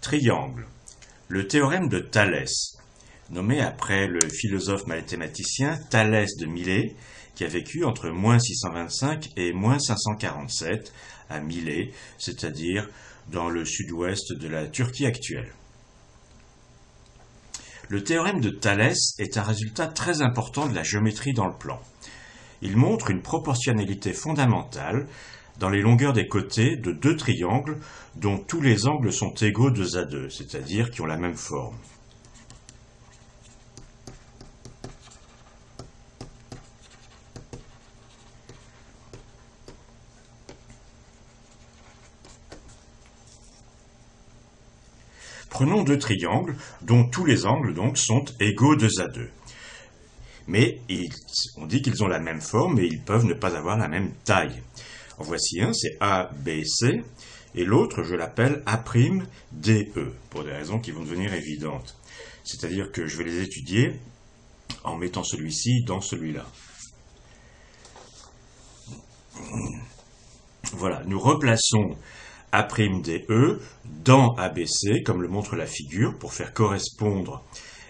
Triangle. Le théorème de Thalès, nommé après le philosophe mathématicien Thalès de Milet, qui a vécu entre -625 et -547 à Milet, c'est-à-dire dans le sud-ouest de la Turquie actuelle. Le théorème de Thalès est un résultat très important de la géométrie dans le plan. Il montre une proportionnalité fondamentale dans les longueurs des côtés de deux triangles dont tous les angles sont égaux 2 à 2, c'est-à-dire qui ont la même forme. Prenons deux triangles dont tous les angles donc sont égaux 2 à 2. Mais on dit qu'ils ont la même forme et ils peuvent ne pas avoir la même taille. En voici un, c'est ABC, et l'autre, je l'appelle A'De, pour des raisons qui vont devenir évidentes. C'est-à-dire que je vais les étudier en mettant celui-ci dans celui-là. Voilà, nous replaçons A'De dans ABC, comme le montre la figure, pour faire correspondre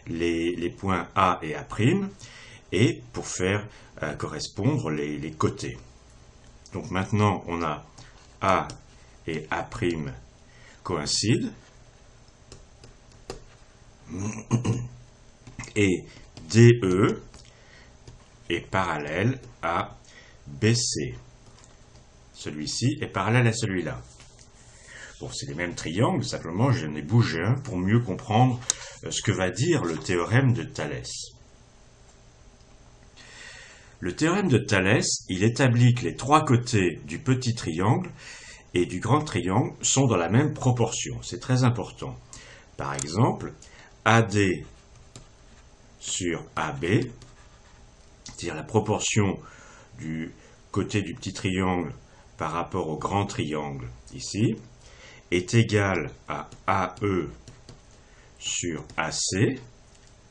les points A et A', et pour faire correspondre les côtés. Donc maintenant, on a A et A' coïncident, et DE est parallèle à BC. Celui-ci est parallèle à celui-là. Bon, c'est les mêmes triangles, simplement j'en ai bougé un pour mieux comprendre ce que va dire le théorème de Thalès. Le théorème de Thalès, il établit que les trois côtés du petit triangle et du grand triangle sont dans la même proportion. C'est très important. Par exemple, AD sur AB, c'est-à-dire la proportion du côté du petit triangle par rapport au grand triangle ici, est égale à AE sur AC,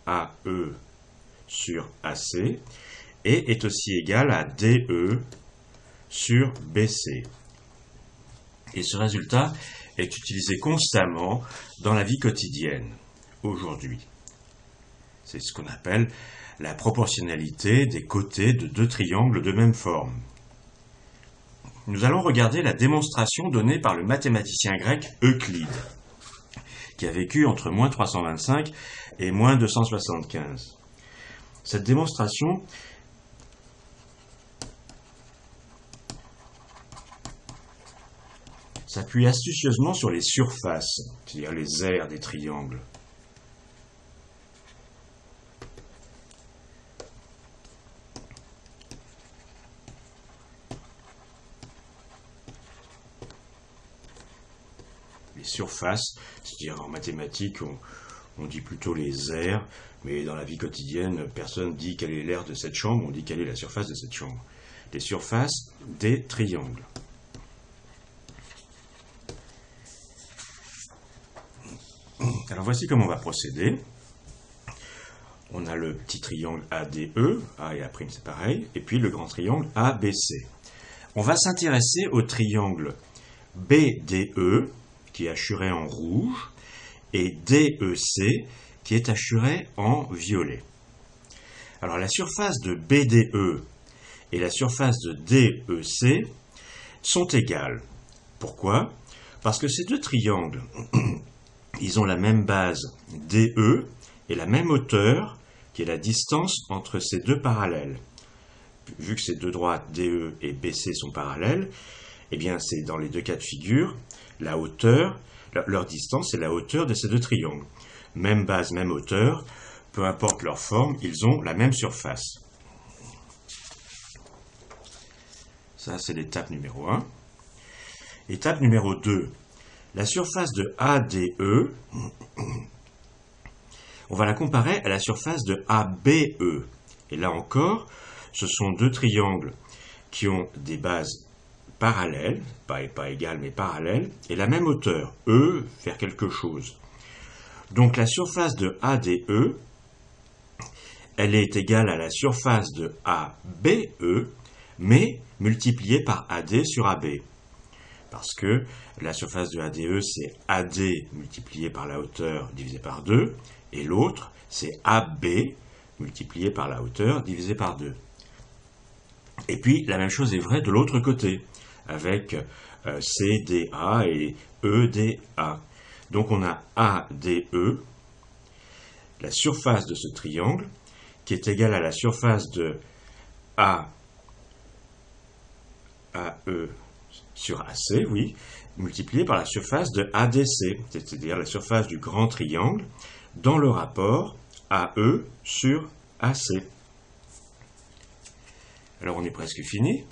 AE sur AC, et est aussi égal à DE sur BC. Et ce résultat est utilisé constamment dans la vie quotidienne, aujourd'hui. C'est ce qu'on appelle la proportionnalité des côtés de deux triangles de même forme. Nous allons regarder la démonstration donnée par le mathématicien grec Euclide, qui a vécu entre -325 et -275. Cette démonstration s'appuie astucieusement sur les surfaces, c'est-à-dire les aires des triangles. Les surfaces, c'est-à-dire en mathématiques, on dit plutôt les aires, mais dans la vie quotidienne, personne ne dit quelle est l'aire de cette chambre, on dit quelle est la surface de cette chambre. Les surfaces des triangles. Alors voici comment on va procéder. On a le petit triangle ADE, A et A' c'est pareil, et puis le grand triangle ABC. On va s'intéresser au triangle BDE, qui est hachuré en rouge, et DEC, qui est hachuré en violet. Alors la surface de BDE et la surface de DEC sont égales. Pourquoi? Parce que ces deux triangles, ils ont la même base DE et la même hauteur, qui est la distance entre ces deux parallèles. Vu que ces deux droites DE et BC sont parallèles, eh bien c'est dans les deux cas de figure, la hauteur, leur distance, c'est la hauteur de ces deux triangles. Même base, même hauteur, peu importe leur forme, ils ont la même surface. Ça, c'est l'étape numéro 1. Étape numéro 2. La surface de ADE, on va la comparer à la surface de ABE. Et là encore, ce sont deux triangles qui ont des bases parallèles, pas égales mais parallèles, et la même hauteur, E vers quelque chose. Donc la surface de ADE, elle est égale à la surface de ABE, mais multipliée par AD sur AB. parce que la surface de ADE, c'est AD multiplié par la hauteur divisé par 2, et l'autre, c'est AB multiplié par la hauteur divisé par 2. Et puis, la même chose est vraie de l'autre côté, avec CDA et EDA. Donc, on a ADE, la surface de ce triangle, qui est égale à la surface de AE sur AC, oui, multiplié par la surface de ADC, c'est-à-dire la surface du grand triangle, dans le rapport AE sur AC. Alors on est presque fini.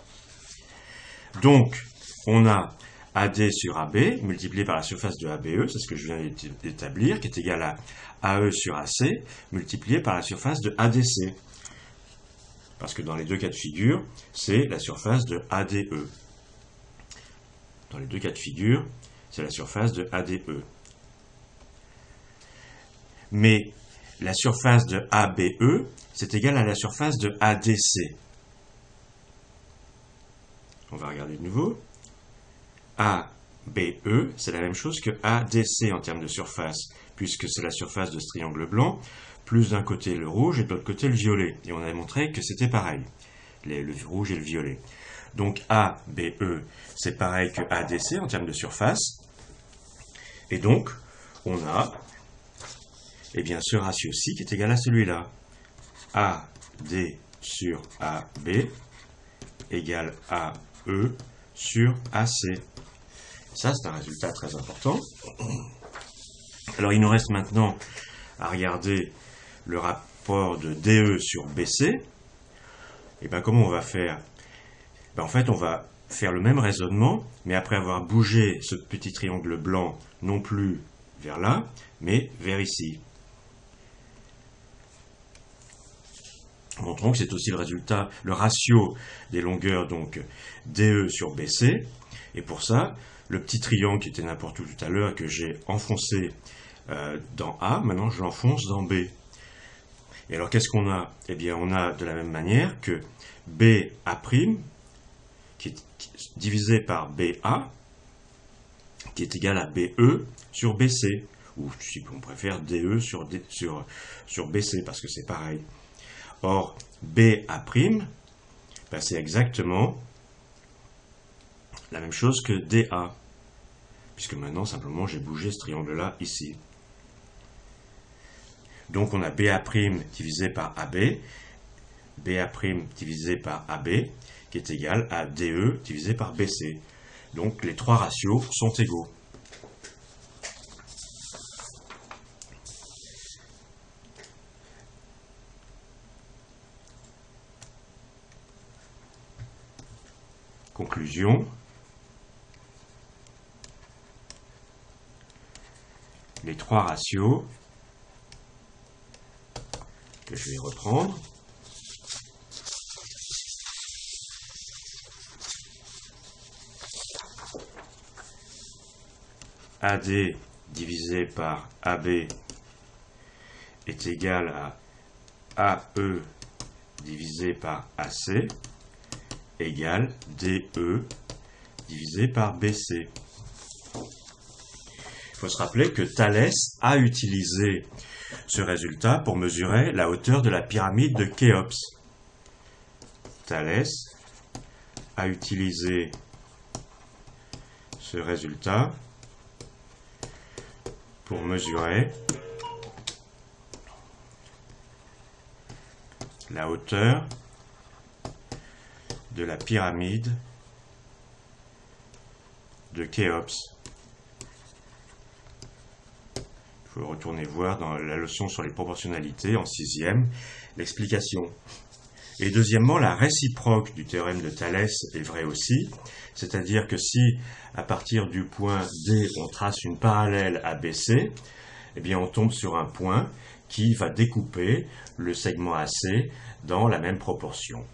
Donc, on a AD sur AB, multiplié par la surface de ABE, c'est ce que je viens d'établir, qui est égal à AE sur AC, multiplié par la surface de ADC. Parce que dans les deux cas de figure, c'est la surface de ADE. Dans les deux cas de figure, c'est la surface de ADE. Mais la surface de ABE, c'est égal à la surface de ADC. On va regarder de nouveau. ABE, c'est la même chose que ADC en termes de surface, puisque c'est la surface de ce triangle blanc, plus d'un côté le rouge et de l'autre côté le violet. Et on a montré que c'était pareil, le rouge et le violet. Donc ABE, c'est pareil que ADC en termes de surface. Et donc, on a ce ratio-ci qui est égal à celui-là. AD sur AB égale AE sur AC. Ça, c'est un résultat très important. Alors, il nous reste maintenant à regarder le rapport de DE sur BC. Et bien, comment on va faire? En fait, on va faire le même raisonnement, mais après avoir bougé ce petit triangle blanc, non plus vers là, mais vers ici. Montrons que c'est aussi le résultat, le ratio des longueurs, donc DE sur BC. Et pour ça, le petit triangle qui était n'importe où tout à l'heure, que j'ai enfoncé dans A, maintenant je l'enfonce dans B. Et alors qu'est-ce qu'on a? Eh bien, on a de la même manière que BA', qui est divisé par BA, qui est égal à BE sur BC, ou si on préfère DE sur BC, parce que c'est pareil. Or, BA', c'est exactement la même chose que DA, puisque maintenant, simplement, j'ai bougé ce triangle-là ici. Donc, on a BA' divisé par AB, BA' divisé par AB, qui est égal à DE divisé par BC. Donc, les trois ratios sont égaux. Conclusion. Les trois ratios que je vais reprendre. AD divisé par AB est égal à AE divisé par AC égale DE divisé par BC. Il faut se rappeler que Thalès a utilisé ce résultat pour mesurer la hauteur de la pyramide de Khéops. Thalès a utilisé ce résultat pour mesurer la hauteur de la pyramide de Khéops. Il faut retourner voir dans la leçon sur les proportionnalités en 6e l'explication. Et deuxièmement, la réciproque du théorème de Thalès est vraie aussi, c'est-à-dire que si à partir du point D on trace une parallèle ABC, eh bien on tombe sur un point qui va découper le segment AC dans la même proportion.